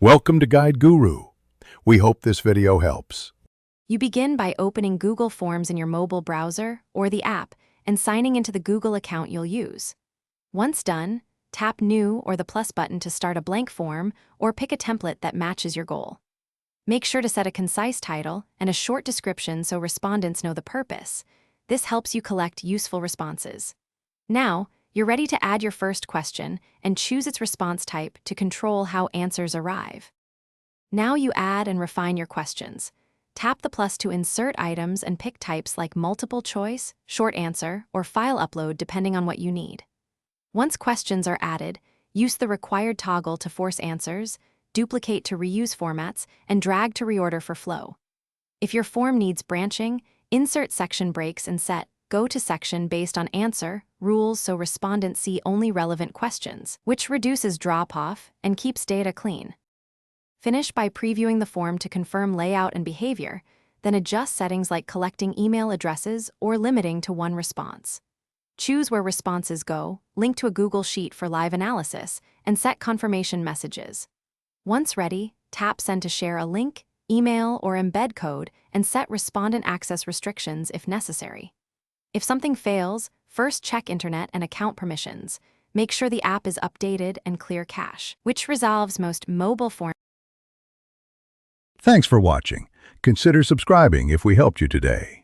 Welcome to Guide Guru. We hope this video helps. You begin by opening Google Forms in your mobile browser or the app and signing into the Google account you'll use. Once done, tap New or the plus button to start a blank form or pick a template that matches your goal. Make sure to set a concise title and a short description so respondents know the purpose. This helps you collect useful responses. Now, you're ready to add your first question and choose its response type to control how answers arrive. Now you add and refine your questions. Tap the plus to insert items and pick types like multiple choice, short answer, or file upload depending on what you need. Once questions are added, use the required toggle to force answers, duplicate to reuse formats, and drag to reorder for flow. If your form needs branching, insert section breaks and set Go to section based on answer rules so respondents see only relevant questions, which reduces drop-off and keeps data clean. Finish by previewing the form to confirm layout and behavior, then adjust settings like collecting email addresses or limiting to one response. Choose where responses go, link to a Google Sheet for live analysis, and set confirmation messages. Once ready, tap Send to share a link, email, or embed code, and set respondent access restrictions if necessary. If something fails, first check internet and account permissions. Make sure the app is updated and clear cache, which resolves most mobile forms. Thanks for watching. Consider subscribing if we helped you today.